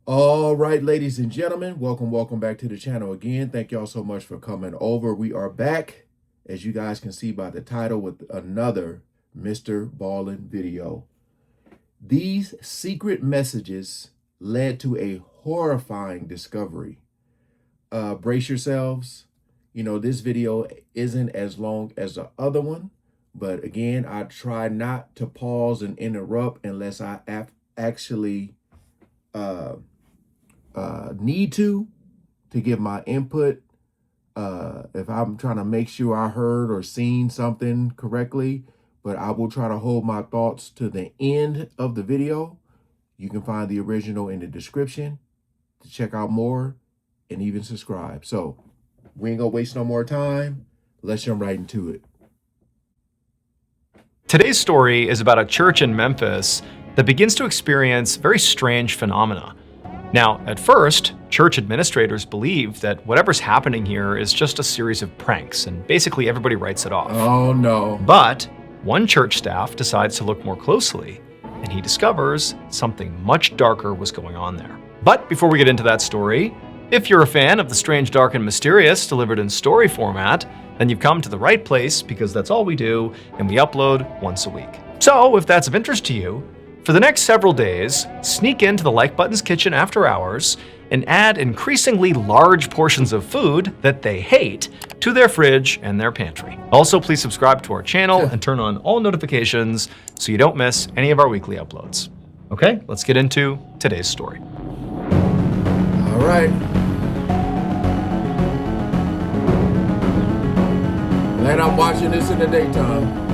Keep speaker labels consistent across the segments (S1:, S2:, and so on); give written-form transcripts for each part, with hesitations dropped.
S1: All right, ladies and gentlemen, welcome back to the channel again. Thank y'all so much for coming over. We are back, as you guys can see by the title, with another Mr. Ballin video. These secret messages led to a horrifying discovery. Brace yourselves. You know, this video isn't as long as the other one, but again, I try not to pause and interrupt unless I actually need to give my input. If I'm trying to make sure I heard or seen something correctly, but I will try to hold my thoughts to the end of the video. You can find the original in the description to check out more and even subscribe. So we ain't gonna waste no more time. Let's jump right into it.
S2: Today's story is about a church in Memphis that begins to experience very strange phenomena. Now, at first, church administrators believe that whatever's happening here is just a series of pranks, and basically everybody writes it off.
S1: Oh no.
S2: But one church staff decides to look more closely, and he discovers something much darker was going on there. But before we get into that story, if you're a fan of the strange, dark, and mysterious delivered in story format, then you've come to the right place, because that's all we do, and we upload once a week. So if that's of interest to you, for the next several days, sneak into the Like Button's kitchen after hours and add increasingly large portions of food that they hate to their fridge and their pantry. Also, please subscribe to our channel and turn on all notifications so you don't miss any of our weekly uploads. Okay, let's get into today's story.
S1: All right. Glad I'm watching this in the daytime.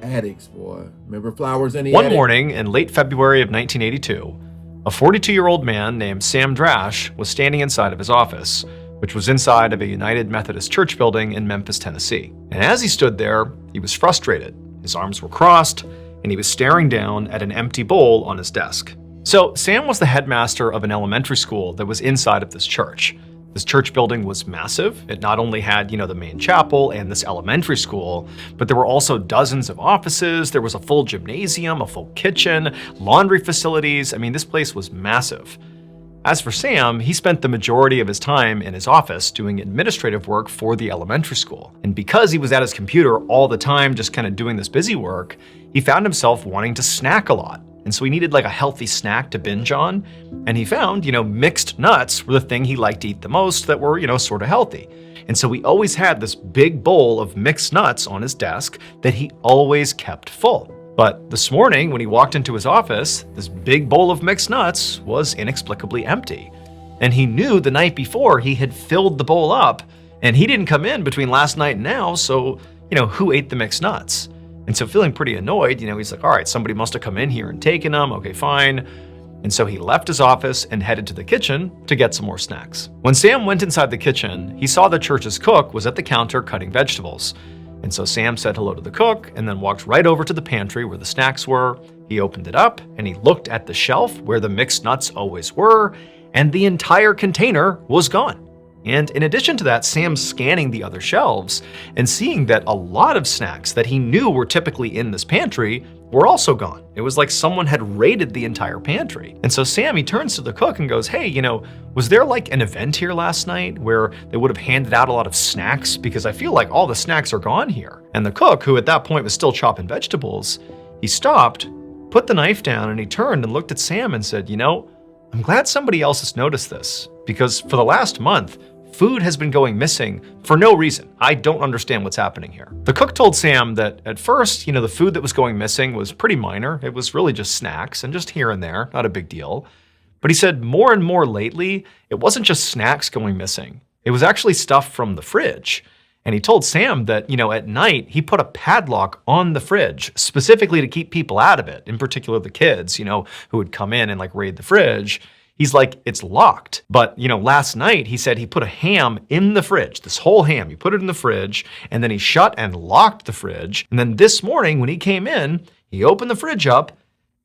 S1: Addicts, boy. Remember flowers in the
S2: One
S1: attic?
S2: morning in late February of 1982, a 42-year-old man named Sam Drash was standing inside of his office, which was inside of a United Methodist Church building in Memphis, Tennessee. And as he stood there, he was frustrated. His arms were crossed, and he was staring down at an empty bowl on his desk. So Sam was the headmaster of an elementary school that was inside of this church. This church building was massive. It not only had, the main chapel and this elementary school, but there were also dozens of offices. There was a full gymnasium, a full kitchen, laundry facilities. I mean, this place was massive. As for Sam, he spent the majority of his time in his office doing administrative work for the elementary school. And because he was at his computer all the time, just kind of doing this busy work, he found himself wanting to snack a lot. And so he needed like a healthy snack to binge on. And he found, mixed nuts were the thing he liked to eat the most that were, sort of healthy. And so he always had this big bowl of mixed nuts on his desk that he always kept full. But this morning, when he walked into his office, this big bowl of mixed nuts was inexplicably empty. And he knew the night before he had filled the bowl up, and he didn't come in between last night and now, so, who ate the mixed nuts? And so feeling pretty annoyed, he's like, all right, somebody must have come in here and taken them. Okay, fine. And so he left his office and headed to the kitchen to get some more snacks. When Sam went inside the kitchen, he saw the church's cook was at the counter cutting vegetables. And so Sam said hello to the cook and then walked right over to the pantry where the snacks were. He opened it up and he looked at the shelf where the mixed nuts always were, and the entire container was gone. And in addition to that, Sam's scanning the other shelves and seeing that a lot of snacks that he knew were typically in this pantry were also gone. It was like someone had raided the entire pantry. And so Sam, he turns to the cook and goes, hey, was there like an event here last night where they would have handed out a lot of snacks? Because I feel like all the snacks are gone here. And the cook, who at that point was still chopping vegetables, he stopped, put the knife down, and he turned and looked at Sam and said, I'm glad somebody else has noticed this, because for the last month, food has been going missing for no reason. I don't understand what's happening here. The cook told Sam that at first, the food that was going missing was pretty minor. It was really just snacks and just here and there, not a big deal. But he said more and more lately, it wasn't just snacks going missing. It was actually stuff from the fridge. And he told Sam that, at night, he put a padlock on the fridge specifically to keep people out of it, in particular the kids, who would come in and like raid the fridge. He's like, it's locked. But, last night he said he put a ham in the fridge, this whole ham. He put it in the fridge and then he shut and locked the fridge. And then this morning when he came in, he opened the fridge up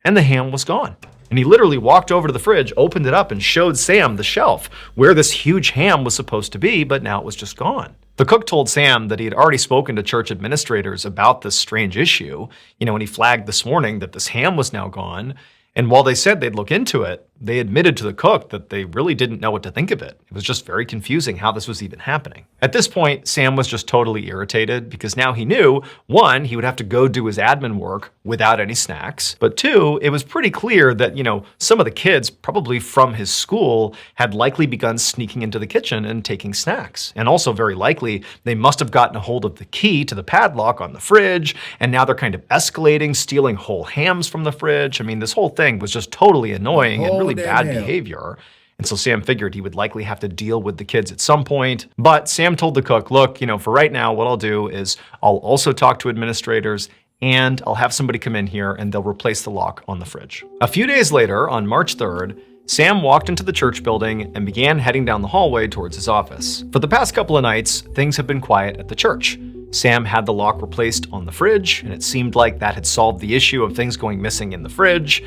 S2: and the ham was gone. And he literally walked over to the fridge, opened it up and showed Sam the shelf where this huge ham was supposed to be, but now it was just gone. The cook told Sam that he had already spoken to church administrators about this strange issue, when he flagged this morning that this ham was now gone. And while they said they'd look into it, they admitted to the cook that they really didn't know what to think of it. It was just very confusing how this was even happening. At this point, Sam was just totally irritated because now he knew, one, he would have to go do his admin work without any snacks, but two, it was pretty clear that, some of the kids, probably from his school, had likely begun sneaking into the kitchen and taking snacks. And also very likely, they must have gotten a hold of the key to the padlock on the fridge, and now they're kind of escalating, stealing whole hams from the fridge. I mean, this whole thing was just totally annoying and really bad behavior. And so Sam figured he would likely have to deal with the kids at some point. But Sam told the cook, look, for right now, what I'll do is I'll also talk to administrators and I'll have somebody come in here and they'll replace the lock on the fridge. A few days later, on March 3rd, Sam walked into the church building and began heading down the hallway towards his office. For the past couple of nights, things have been quiet at the church. Sam had the lock replaced on the fridge, and it seemed like that had solved the issue of things going missing in the fridge.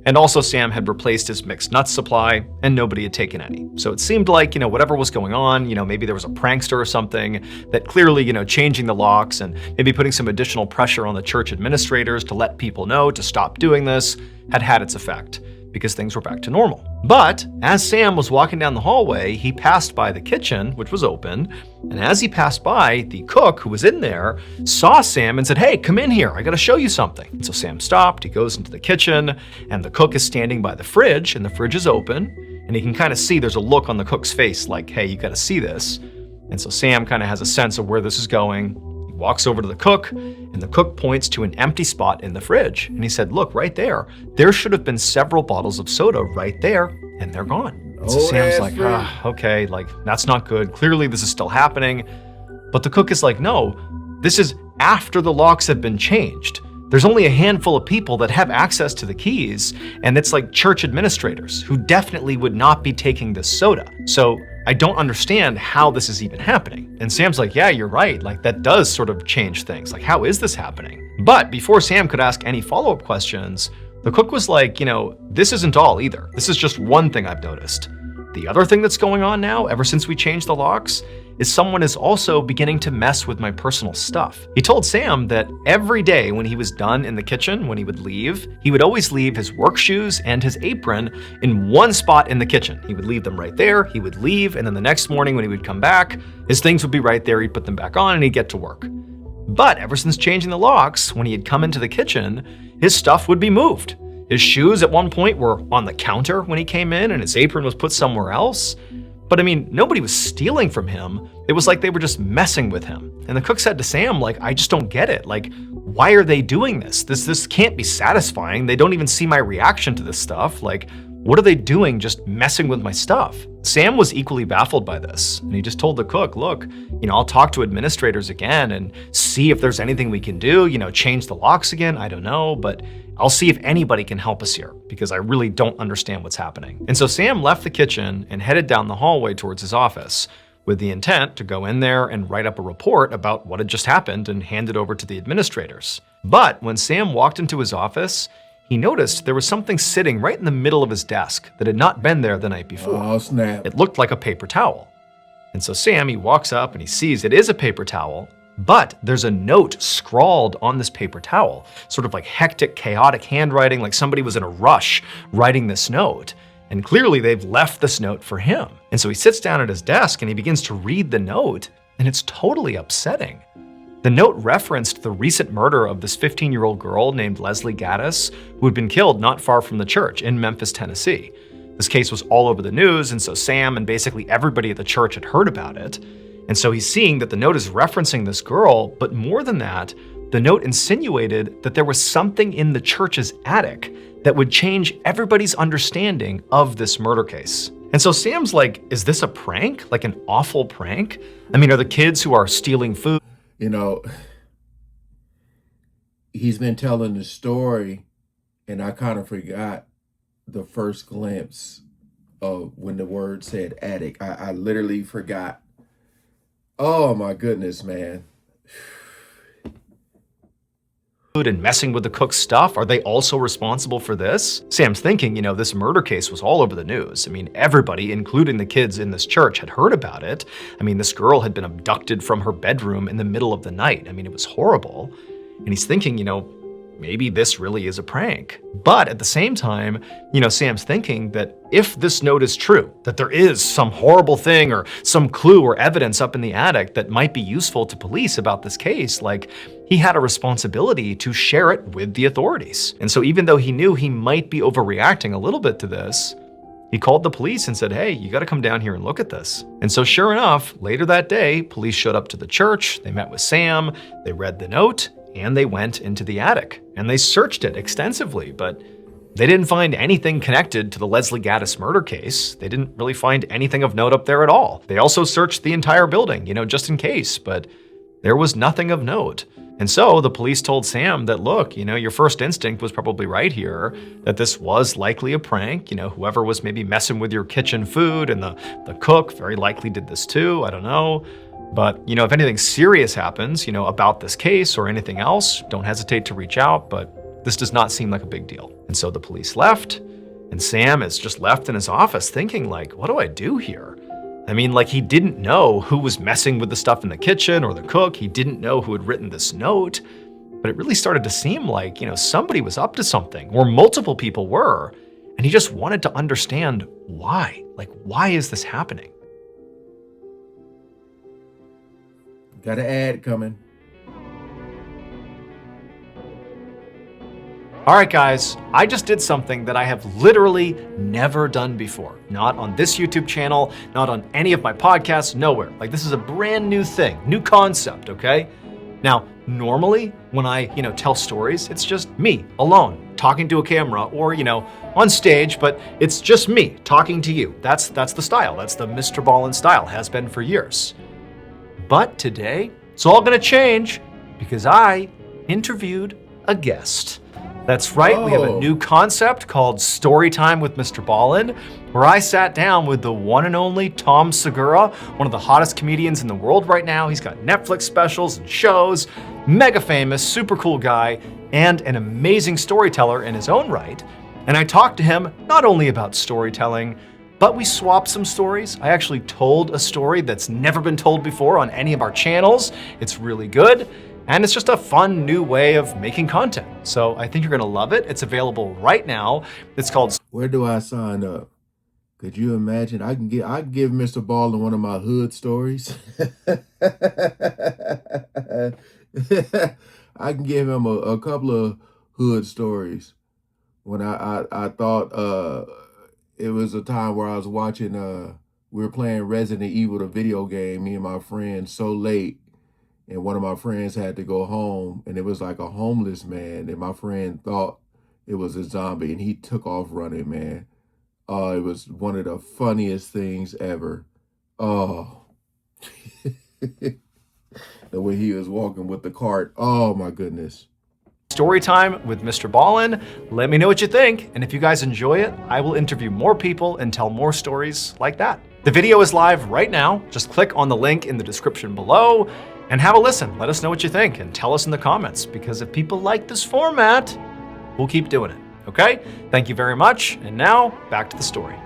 S2: And also Sam had replaced his mixed nuts supply, and nobody had taken any. So it seemed like, whatever was going on, maybe there was a prankster or something that clearly, changing the locks and maybe putting some additional pressure on the church administrators to let people know to stop doing this had its effect, because things were back to normal. But as Sam was walking down the hallway, he passed by the kitchen, which was open, and as he passed by, the cook who was in there saw Sam and said, hey, come in here, I gotta show you something. And so Sam stopped, he goes into the kitchen, and the cook is standing by the fridge, and the fridge is open, and he can kind of see there's a look on the cook's face like, hey, you gotta see this. And so Sam kind of has a sense of where this is going. He walks over to the cook, and the cook points to an empty spot in the fridge. And he said, look, right there. There should have been several bottles of soda right there, and they're gone. And so Sam's like, okay, that's not good. Clearly this is still happening. But the cook is like, no, this is after the locks have been changed. There's only a handful of people that have access to the keys, and it's like church administrators who definitely would not be taking this soda. So I don't understand how this is even happening. And Sam's like, yeah, you're right. That does sort of change things. How is this happening? But before Sam could ask any follow-up questions, the cook was like, this isn't all either. This is just one thing I've noticed. The other thing that's going on now, ever since we changed the locks, is someone is also beginning to mess with my personal stuff. He told Sam that every day when he was done in the kitchen, when he would leave, he would always leave his work shoes and his apron in one spot in the kitchen. He would leave them right there, he would leave, and then the next morning when he would come back, his things would be right there, he'd put them back on, and he'd get to work. But ever since changing the locks, when he had come into the kitchen, his stuff would be moved. His shoes at one point were on the counter when he came in, and his apron was put somewhere else. But I mean, nobody was stealing from him. It was like they were just messing with him. And the cook said to Sam, I just don't get it. Why are they doing this? This can't be satisfying. They don't even see my reaction to this stuff. What are they doing just messing with my stuff? Sam was equally baffled by this. And he just told the cook, look, I'll talk to administrators again and see if there's anything we can do, change the locks again. I don't know, but I'll see if anybody can help us here because I really don't understand what's happening. And so Sam left the kitchen and headed down the hallway towards his office with the intent to go in there and write up a report about what had just happened and hand it over to the administrators. But when Sam walked into his office, he noticed there was something sitting right in the middle of his desk that had not been there the night before.
S1: Oh, snap.
S2: It looked like a paper towel. And so Sam, he walks up and he sees it is a paper towel, but there's a note scrawled on this paper towel, sort of like hectic, chaotic handwriting, like somebody was in a rush writing this note. And clearly they've left this note for him. And so he sits down at his desk and he begins to read the note, and it's totally upsetting. The note referenced the recent murder of this 15-year-old girl named Leslie Gaddis, who had been killed not far from the church in Memphis, Tennessee. This case was all over the news, and so Sam and basically everybody at the church had heard about it. And so he's seeing that the note is referencing this girl, but more than that, the note insinuated that there was something in the church's attic that would change everybody's understanding of this murder case. And so Sam's like, is this a prank? Like an awful prank? I mean, are the kids who are stealing food?
S1: He's been telling the story, and I kind of forgot the first glimpse of when the word said attic. I literally forgot. Oh my goodness, man.
S2: and messing with the cook's stuff? Are they also responsible for this? Sam's thinking, this murder case was all over the news. I mean, everybody, including the kids in this church, had heard about it. I mean, this girl had been abducted from her bedroom in the middle of the night. I mean, it was horrible. And he's thinking, maybe this really is a prank. But at the same time, Sam's thinking that if this note is true, that there is some horrible thing or some clue or evidence up in the attic that might be useful to police about this case, like, he had a responsibility to share it with the authorities. And so even though he knew he might be overreacting a little bit to this, he called the police and said, hey, you gotta come down here and look at this. And so sure enough, later that day, police showed up to the church, they met with Sam, they read the note, and they went into the attic. And they searched it extensively, but they didn't find anything connected to the Leslie Gaddis murder case. They didn't really find anything of note up there at all. They also searched the entire building, just in case, but there was nothing of note. And so the police told Sam that, look, your first instinct was probably right here, that this was likely a prank. Whoever was maybe messing with your kitchen food, and the cook very likely did this too, I don't know. But, if anything serious happens, about this case or anything else, don't hesitate to reach out, but this does not seem like a big deal. And so the police left, and Sam is just left in his office thinking, like, what do I do here? I mean, like, he didn't know who was messing with the stuff in the kitchen or the cook. He didn't know who had written this note, but it really started to seem like, somebody was up to something, or multiple people were, and he just wanted to understand why. Like, why is this happening?
S1: Got an ad coming.
S2: All right, guys, I just did something that I have literally never done before. Not on this YouTube channel, not on any of my podcasts, nowhere. Like, this is a brand new thing, new concept, okay? Now, normally when I, tell stories, it's just me alone talking to a camera or, on stage, but it's just me talking to you. That's the style. That's the Mr. Ballin style, has been for years. But today, it's all gonna change because I interviewed a guest. That's right, We have a new concept called Storytime with Mr. Ballin, where I sat down with the one and only Tom Segura, one of the hottest comedians in the world right now. He's got Netflix specials and shows, mega famous, super cool guy, and an amazing storyteller in his own right. And I talked to him not only about storytelling, but we swapped some stories. I actually told a story that's never been told before on any of our channels. It's really good. And it's just a fun new way of making content. So I think you're gonna love it. It's available right now. It's called...
S1: Where do I sign up? Could you imagine? I can give Mr. Ballin one of my hood stories. I can give him a couple of hood stories. When I thought it was a time where I was watching, we were playing Resident Evil, the video game, me and my friend, so late. And one of my friends had to go home, and it was like a homeless man. And my friend thought it was a zombie, and he took off running, man. Oh, it was one of the funniest things ever. Oh, the way he was walking with the cart. Oh, my goodness.
S2: Storytime with Mr. Ballin. Let me know what you think. And if you guys enjoy it, I will interview more people and tell more stories like that. The video is live right now. Just click on the link in the description below and have a listen. Let us know what you think and tell us in the comments, because if people like this format, we'll keep doing it. Okay? Thank you very much. And now back to the story.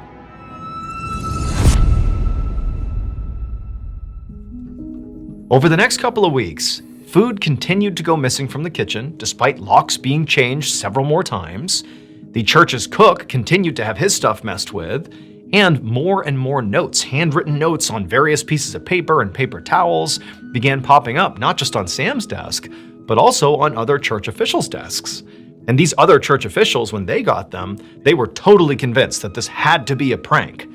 S2: Over the next couple of weeks, food continued to go missing from the kitchen, despite locks being changed several more times. The church's cook continued to have his stuff messed with, and more notes, handwritten notes on various pieces of paper and paper towels, began popping up, not just on Sam's desk, but also on other church officials' desks. And these other church officials, when they got them, they were totally convinced that this had to be a prank.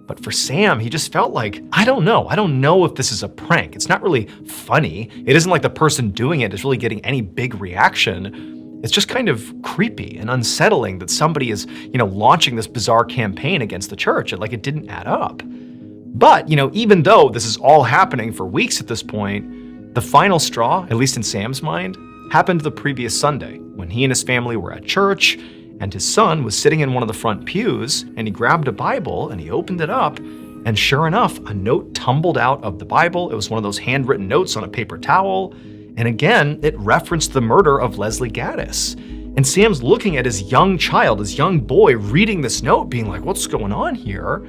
S2: But for Sam, he just felt like, I don't know if this is a prank. It's not really funny. It isn't like the person doing it is really getting any big reaction. It's just kind of creepy and unsettling that somebody is, launching this bizarre campaign against the church. It didn't add up. But, even though this is all happening for weeks at this point, the final straw, at least in Sam's mind, happened the previous Sunday when he and his family were at church, and his son was sitting in one of the front pews, and he grabbed a Bible and he opened it up, and sure enough, a note tumbled out of the Bible. It was one of those handwritten notes on a paper towel, And again, it referenced the murder of Leslie Gaddis. And Sam's looking at his young child, his young boy, reading this note, being like, what's going on here?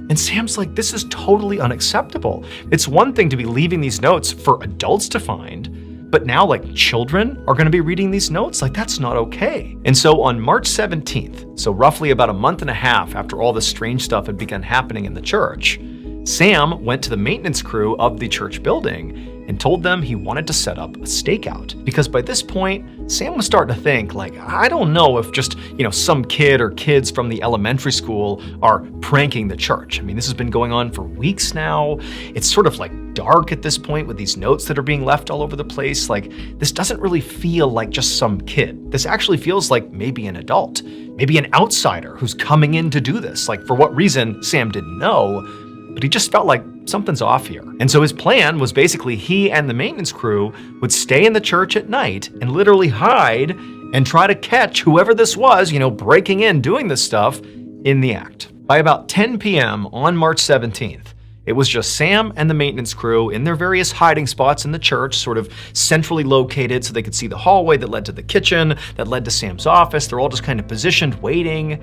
S2: And Sam's like, this is totally unacceptable. It's one thing to be leaving these notes for adults to find, but now like children are gonna be reading these notes? Like, that's not okay. And so on March 17th, so roughly about a month and a half after all this strange stuff had begun happening in the church, Sam went to the maintenance crew of the church building and told them he wanted to set up a stakeout. Because by this point, Sam was starting to think, like, I don't know if just, some kid or kids from the elementary school are pranking the church. I mean, this has been going on for weeks now. It's sort of like dark at this point with these notes that are being left all over the place. Like, this doesn't really feel like just some kid. This actually feels like maybe an adult, maybe an outsider who's coming in to do this. Like, for what reason, Sam didn't know, but he just felt like something's off here. And so his plan was basically he and the maintenance crew would stay in the church at night and literally hide and try to catch whoever this was, breaking in, doing this stuff in the act. By about 10 p.m. on March 17th, it was just Sam and the maintenance crew in their various hiding spots in the church, sort of centrally located so they could see the hallway that led to the kitchen, that led to Sam's office. They're all just kind of positioned, waiting.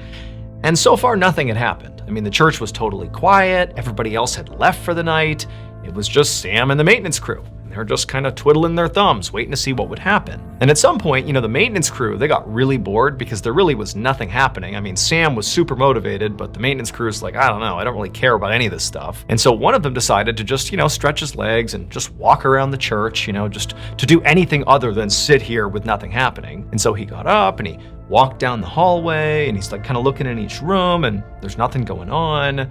S2: And so far, nothing had happened. I mean, the church was totally quiet. Everybody else had left for the night. It was just Sam and the maintenance crew. And they were just kind of twiddling their thumbs, waiting to see what would happen. And at some point, the maintenance crew, they got really bored because there really was nothing happening. I mean, Sam was super motivated, but the maintenance crew's like, I don't know, I don't really care about any of this stuff. And so one of them decided to just, stretch his legs and just walk around the church, just to do anything other than sit here with nothing happening. And so he got up and he walked down the hallway and he's like kind of looking in each room and there's nothing going on.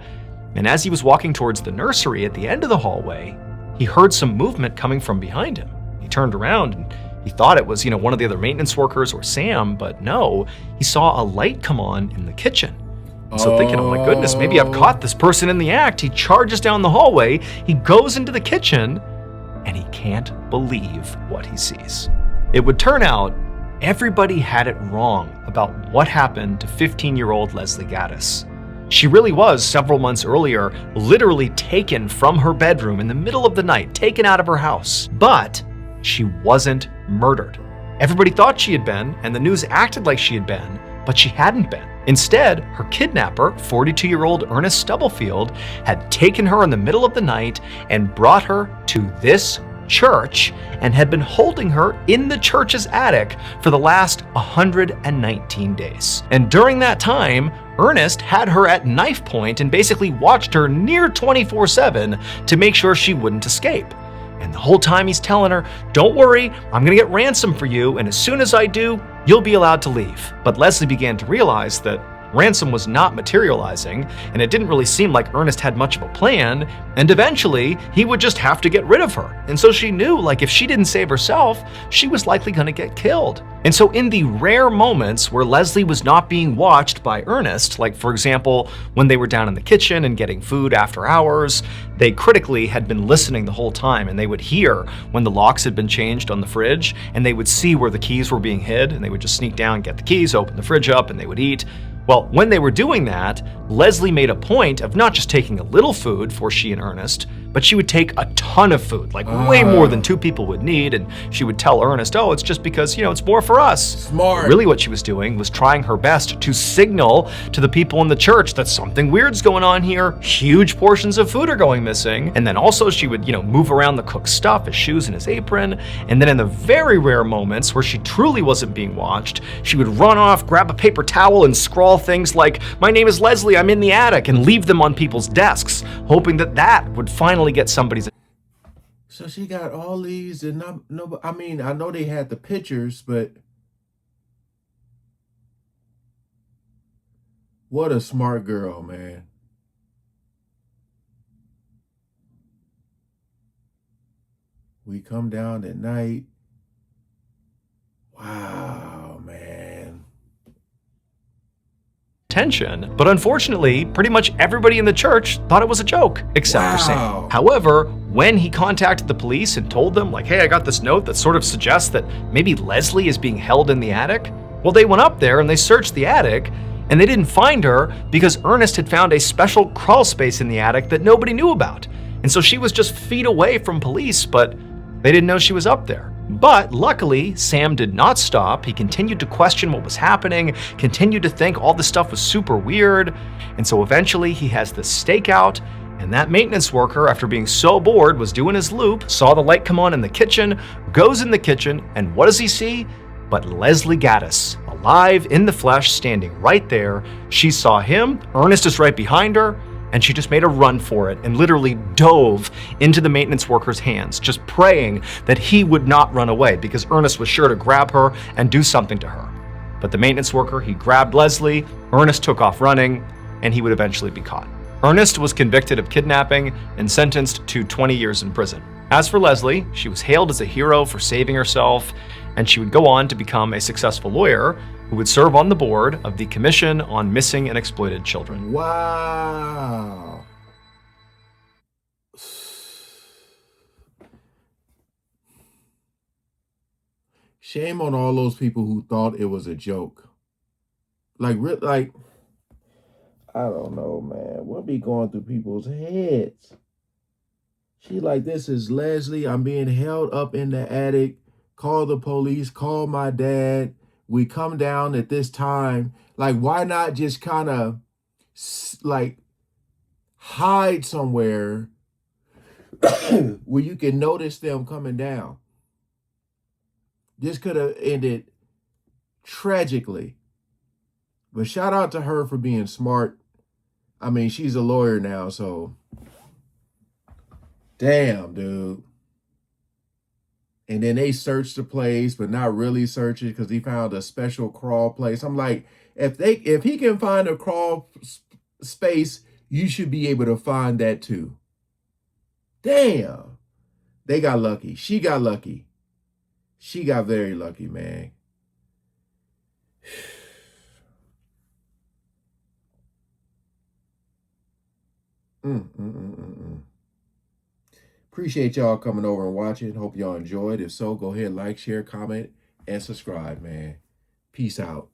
S2: And as he was walking towards the nursery at the end of the hallway, he heard some movement coming from behind him. He turned around and he thought it was, one of the other maintenance workers or Sam, but no, he saw a light come on in the kitchen. So thinking, oh my goodness, maybe I've caught this person in the act. He charges down the hallway, he goes into the kitchen, and he can't believe what he sees. It would turn out everybody had it wrong about what happened to 15-year-old Leslie Gaddis. She really was, several months earlier, literally taken from her bedroom in the middle of the night, taken out of her house. But she wasn't murdered. Everybody thought she had been, and the news acted like she had been, but she hadn't been. Instead, her kidnapper, 42-year-old Ernest Stubblefield, had taken her in the middle of the night and brought her to this church and had been holding her in the church's attic for the last 119 days. And during that time, Ernest had her at knife point and basically watched her near 24/7 to make sure she wouldn't escape. And the whole time he's telling her, don't worry, I'm gonna get ransom for you, and as soon as I do, you'll be allowed to leave. But Leslie began to realize that ransom was not materializing, and it didn't really seem like Ernest had much of a plan, and eventually he would just have to get rid of her. And so she knew, like, if she didn't save herself, she was likely gonna get killed. And so in the rare moments where Leslie was not being watched by Ernest, like for example, when they were down in the kitchen and getting food after hours, they critically had been listening the whole time, and they would hear when the locks had been changed on the fridge, and they would see where the keys were being hid, and they would just sneak down, get the keys, open the fridge up, and they would eat. Well, when they were doing that, Leslie made a point of not just taking a little food for she and Ernest, but she would take a ton of food, like way more than two people would need, and she would tell Ernest, oh, it's just because, it's more for us.
S1: Smart.
S2: Really what she was doing was trying her best to signal to the people in the church that something weird's going on here, huge portions of food are going missing, and then also she would, move around the cook's stuff, his shoes and his apron, and then in the very rare moments where she truly wasn't being watched, she would run off, grab a paper towel, and scrawl things like, my name is Leslie, I'm in the attic, and leave them on people's desks, hoping that that would finally get somebody's.
S1: So she got all these, and I know they had the pictures, but what a smart girl, man. We come down at night. Wow, man.
S2: Attention, but unfortunately, pretty much everybody in the church thought it was a joke, except for Sam. However, when he contacted the police and told them, like, hey, I got this note that sort of suggests that maybe Leslie is being held in the attic, well, they went up there and they searched the attic, and they didn't find her because Ernest had found a special crawl space in the attic that nobody knew about. And so she was just feet away from police, but they didn't know she was up there. But luckily, Sam did not stop. He continued to question what was happening, continued to think all this stuff was super weird. And so eventually he has this stakeout, and that maintenance worker, after being so bored, was doing his loop, saw the light come on in the kitchen, goes in the kitchen, and what does he see? But Leslie Gaddis, alive in the flesh, standing right there. She saw him, Ernest is right behind her, and she just made a run for it and literally dove into the maintenance worker's hands, just praying that he would not run away because Ernest was sure to grab her and do something to her. But the maintenance worker, he grabbed Leslie, Ernest took off running, and he would eventually be caught. Ernest was convicted of kidnapping and sentenced to 20 years in prison. As for Leslie, she was hailed as a hero for saving herself, and she would go on to become a successful lawyer who would serve on the board of the Commission on Missing and Exploited Children.
S1: Wow. Shame on all those people who thought it was a joke. Like, I don't know, man. What be going through people's heads? She like, this is Leslie. I'm being held up in the attic. Call the police. Call my dad. We come down at this time. Like, why not just kind of like hide somewhere where you can notice them coming down? This could have ended tragically. But shout out to her for being smart. I mean, she's a lawyer now, so damn, dude. And then they searched the place, but not really search it because he found a special crawl place. I'm like, if he can find a crawl space, you should be able to find that too. Damn. They got lucky. She got lucky. She got very lucky, man. Appreciate y'all coming over and watching. Hope y'all enjoyed. If so, go ahead, like, share, comment, and subscribe, man. Peace out.